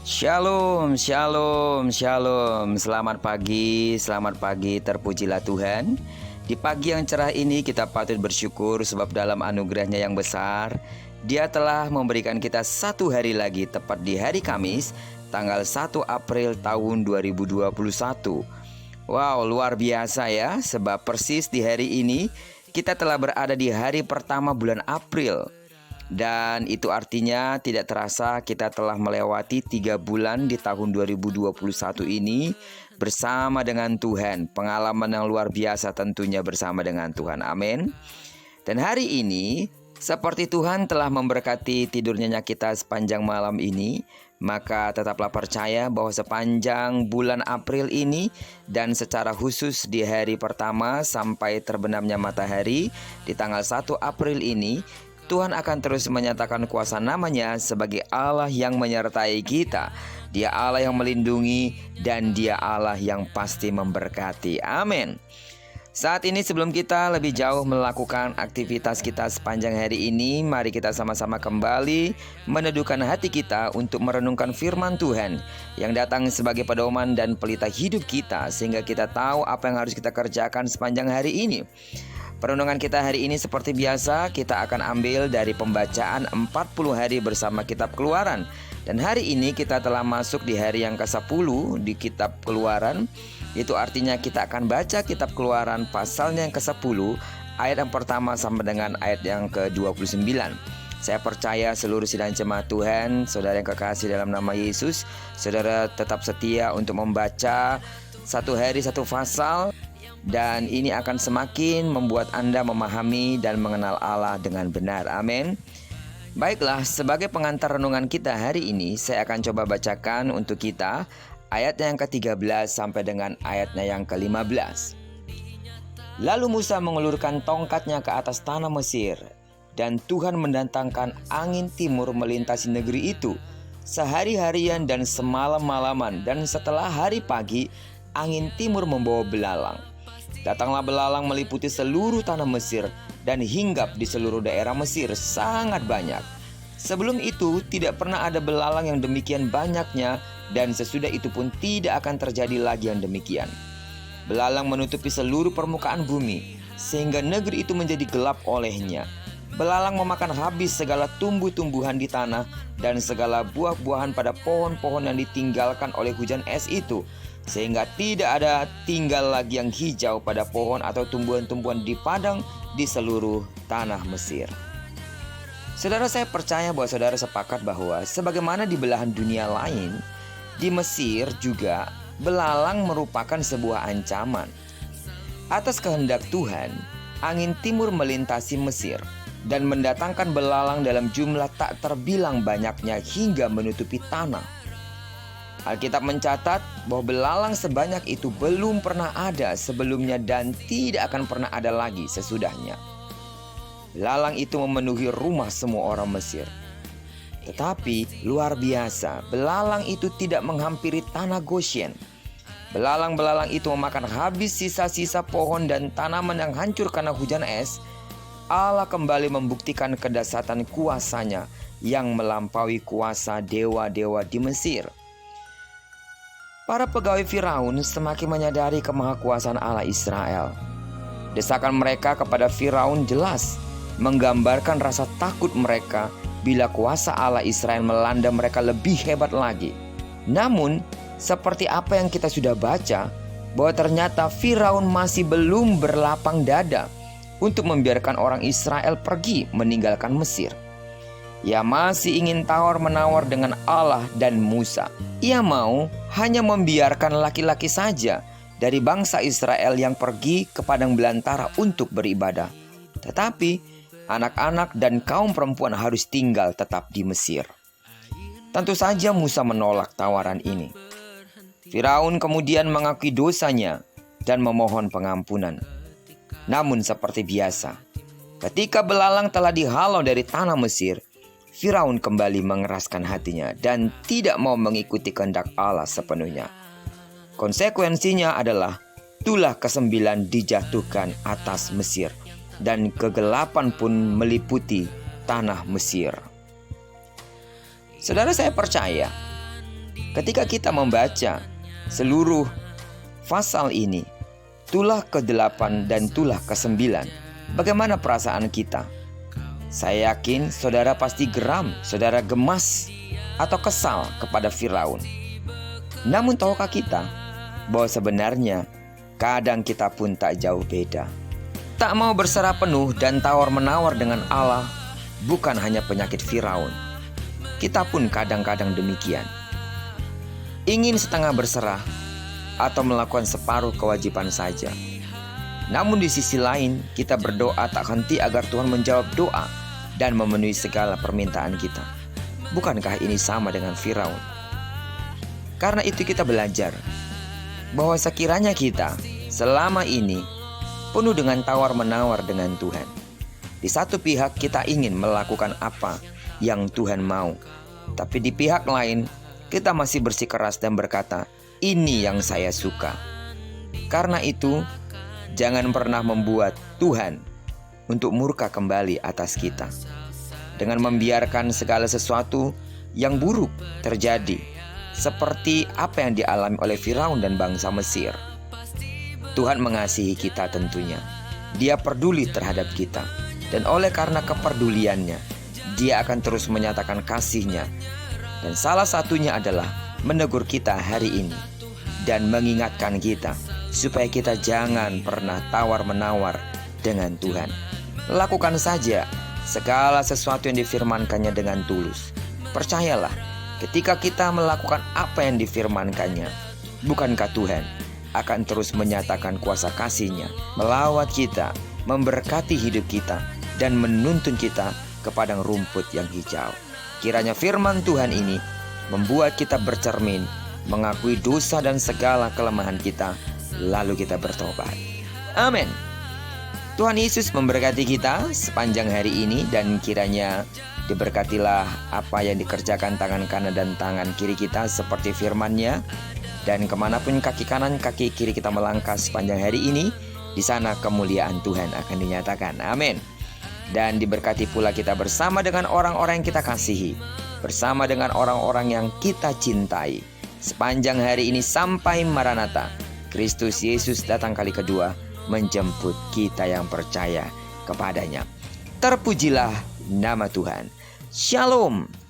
Shalom, shalom, shalom. Selamat pagi, terpujilah Tuhan. Di pagi yang cerah ini kita patut bersyukur sebab dalam anugerahnya yang besar, Dia telah memberikan kita satu hari lagi, tepat di hari Kamis, tanggal 1 April tahun 2021. Wow, luar biasa ya, sebab persis di hari ini kita telah berada di hari pertama bulan April. Dan itu artinya tidak terasa kita telah melewati 3 bulan di tahun 2021 ini bersama dengan Tuhan. Pengalaman yang luar biasa tentunya bersama dengan Tuhan. Amin. Dan hari ini seperti Tuhan telah memberkati tidur nyenyak kita sepanjang malam ini, maka tetaplah percaya bahwa sepanjang bulan April ini dan secara khusus di hari pertama sampai terbenamnya matahari di tanggal 1 April ini, Tuhan akan terus menyatakan kuasa namanya sebagai Allah yang menyertai kita. Dia Allah yang melindungi dan Dia Allah yang pasti memberkati. Amin. Saat ini sebelum kita lebih jauh melakukan aktivitas kita sepanjang hari ini, mari kita sama-sama kembali meneduhkan hati kita untuk merenungkan firman Tuhan yang datang sebagai pedoman dan pelita hidup kita, sehingga kita tahu apa yang harus kita kerjakan sepanjang hari ini. Perenungan kita hari ini seperti biasa kita akan ambil dari pembacaan 40 hari bersama kitab Keluaran. Dan hari ini kita telah masuk di hari yang ke-10 di kitab Keluaran. Itu artinya kita akan baca kitab Keluaran pasalnya yang ke-10, ayat yang pertama sampai dengan ayat yang ke-29. Saya percaya seluruh sidang jemaat Tuhan, saudara yang kekasih dalam nama Yesus, saudara tetap setia untuk membaca satu hari satu pasal. Dan ini akan semakin membuat Anda memahami dan mengenal Allah dengan benar. Amin. Baiklah, sebagai pengantar renungan kita hari ini, saya akan coba bacakan untuk kita ayatnya yang ke-13 sampai dengan ayatnya yang ke-15. Lalu Musa mengulurkan tongkatnya ke atas tanah Mesir, dan Tuhan mendatangkan angin timur melintasi negeri itu sehari-harian dan semalam-malaman, dan setelah hari pagi angin timur membawa belalang. Datanglah belalang meliputi seluruh tanah Mesir dan hinggap di seluruh daerah Mesir sangat banyak. Sebelum itu tidak pernah ada belalang yang demikian banyaknya, dan sesudah itu pun tidak akan terjadi lagi yang demikian. Belalang menutupi seluruh permukaan bumi sehingga negeri itu menjadi gelap olehnya. Belalang memakan habis segala tumbuh-tumbuhan di tanah dan segala buah-buahan pada pohon-pohon yang ditinggalkan oleh hujan es itu, sehingga tidak ada tinggal lagi yang hijau pada pohon atau tumbuhan-tumbuhan di padang di seluruh tanah Mesir. Saudara, saya percaya bahwa saudara sepakat bahwa sebagaimana di belahan dunia lain, di Mesir juga belalang merupakan sebuah ancaman. Atas kehendak Tuhan, angin timur melintasi Mesir dan mendatangkan belalang dalam jumlah tak terbilang banyaknya hingga menutupi tanah. Alkitab mencatat bahwa belalang sebanyak itu belum pernah ada sebelumnya dan tidak akan pernah ada lagi sesudahnya. Belalang itu memenuhi rumah semua orang Mesir. Tetapi luar biasa, belalang itu tidak menghampiri tanah Goshen. Belalang-belalang itu memakan habis sisa-sisa pohon dan tanaman yang hancur karena hujan es. Allah kembali membuktikan kedahsyatan kuasa-Nya yang melampaui kuasa dewa-dewa di Mesir. Para pegawai Firaun semakin menyadari kemahakuasaan Allah Israel. Desakan mereka kepada Firaun jelas menggambarkan rasa takut mereka bila kuasa Allah Israel melanda mereka lebih hebat lagi. Namun, seperti apa yang kita sudah baca, bahwa ternyata Firaun masih belum berlapang dada untuk membiarkan orang Israel pergi meninggalkan Mesir. Ia masih ingin tawar-menawar dengan Allah dan Musa. Ia mau hanya membiarkan laki-laki saja dari bangsa Israel yang pergi ke padang belantara untuk beribadah. Tetapi anak-anak dan kaum perempuan harus tinggal tetap di Mesir. Tentu saja Musa menolak tawaran ini. Firaun kemudian mengakui dosanya dan memohon pengampunan. Namun seperti biasa, ketika belalang telah dihalau dari tanah Mesir, Firaun kembali mengeraskan hatinya dan tidak mau mengikuti kehendak Allah sepenuhnya. Konsekuensinya adalah tulah ke-9 dijatuhkan atas Mesir, dan kegelapan pun meliputi tanah Mesir. Saudara, saya percaya Ketika kita membaca seluruh pasal ini, tulah ke-8 dan tulah ke-9, bagaimana perasaan kita? Saya yakin saudara pasti geram, saudara gemas atau kesal kepada Firaun. Namun tahukah kita bahwa sebenarnya kadang kita pun tak jauh beda. Tak mau berserah penuh dan tawar-menawar dengan Allah bukan hanya penyakit Firaun. Kita pun kadang-kadang demikian. Ingin setengah berserah atau melakukan separuh kewajiban saja. Namun di sisi lain kita berdoa tak henti agar Tuhan menjawab doa dan memenuhi segala permintaan kita. Bukankah ini sama dengan Firaun? Karena itu kita belajar bahwa sekiranya kita selama ini penuh dengan tawar-menawar dengan Tuhan, di satu pihak kita ingin melakukan apa yang Tuhan mau, tapi di pihak lain kita masih bersikeras dan berkata, ini yang saya suka. Karena itu jangan pernah membuat Tuhan untuk murka kembali atas kita dengan membiarkan segala sesuatu yang buruk terjadi, seperti apa yang dialami oleh Firaun dan bangsa Mesir. Tuhan mengasihi kita tentunya. Dia peduli terhadap kita, dan oleh karena kepeduliannya, Dia akan terus menyatakan kasih-Nya. Dan salah satunya adalah menegur kita hari ini dan mengingatkan kita supaya kita jangan pernah tawar-menawar dengan Tuhan. Lakukan saja segala sesuatu yang difirmankannya dengan tulus. Percayalah, ketika kita melakukan apa yang difirmankannya, bukankah Tuhan akan terus menyatakan kuasa kasih-Nya, melawat kita, memberkati hidup kita, dan menuntun kita ke padang rumput yang hijau. Kiranya firman Tuhan ini membuat kita bercermin, mengakui dosa dan segala kelemahan kita, lalu kita bertobat. Amin. Tuhan Yesus memberkati kita sepanjang hari ini, dan kiranya diberkatilah apa yang dikerjakan tangan kanan dan tangan kiri kita seperti firman-Nya. Dan kemanapun kaki kanan kaki kiri kita melangkah sepanjang hari ini, di sana kemuliaan Tuhan akan dinyatakan. Amin. Dan diberkati pula kita bersama dengan orang-orang yang kita kasihi, bersama dengan orang-orang yang kita cintai, sepanjang hari ini sampai Maranatha, Kristus Yesus datang kali kedua menjemput kita yang percaya kepadanya. Terpujilah nama Tuhan. Shalom.